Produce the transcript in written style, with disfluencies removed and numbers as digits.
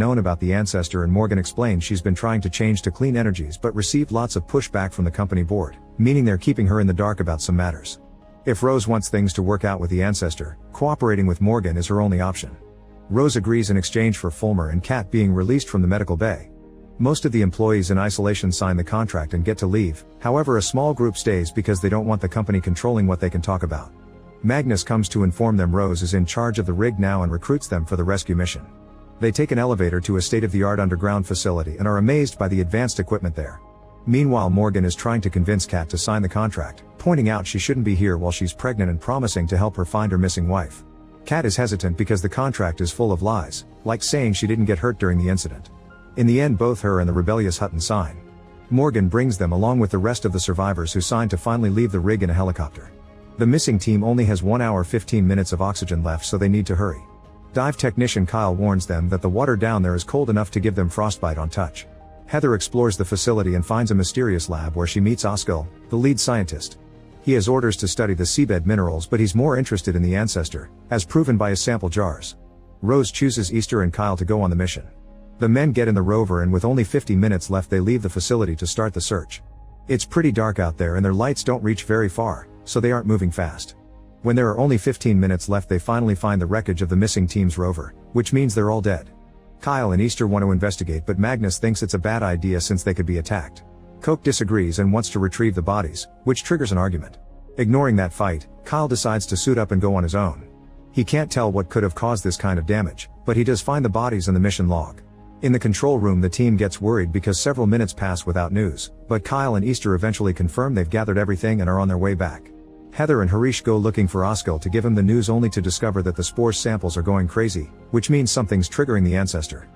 known about the ancestor, and Morgan explains she's been trying to change to clean energies but received lots of pushback from the company board, meaning they're keeping her in the dark about some matters. If Rose wants things to work out with the ancestor, cooperating with Morgan is her only option. Rose agrees in exchange for Fulmer and Kat being released from the medical bay. Most of the employees in isolation sign the contract and get to leave, however a small group stays because they don't want the company controlling what they can talk about. Magnus comes to inform them Rose is in charge of the rig now and recruits them for the rescue mission. They take an elevator to a state-of-the-art underground facility and are amazed by the advanced equipment there. Meanwhile, Morgan is trying to convince Kat to sign the contract, pointing out she shouldn't be here while she's pregnant and promising to help her find her missing wife. Kat is hesitant because the contract is full of lies, like saying she didn't get hurt during the incident. In the end, both her and the rebellious Hutton sign. Morgan brings them along with the rest of the survivors who sign to finally leave the rig in a helicopter. The missing team only has 1 hour 15 minutes of oxygen left, so they need to hurry. Dive technician Kyle warns them that the water down there is cold enough to give them frostbite on touch. Heather explores the facility and finds a mysterious lab where she meets Oskil, the lead scientist. He has orders to study the seabed minerals, but he's more interested in the ancestor, as proven by his sample jars. Rose chooses Easter and Kyle to go on the mission. The men get in the rover and with only 50 minutes left they leave the facility to start the search. It's pretty dark out there and their lights don't reach very far, so they aren't moving fast. When there are only 15 minutes left they finally find the wreckage of the missing team's rover, which means they're all dead. Kyle and Easter want to investigate, but Magnus thinks it's a bad idea since they could be attacked. Coke disagrees and wants to retrieve the bodies, which triggers an argument. Ignoring that fight, Kyle decides to suit up and go on his own. He can't tell what could have caused this kind of damage, but he does find the bodies in the mission log. In the control room the team gets worried because several minutes pass without news, but Kyle and Easter eventually confirm they've gathered everything and are on their way back. Heather and Harish go looking for Oskil to give him the news only to discover that the spores samples are going crazy, which means something's triggering the ancestor.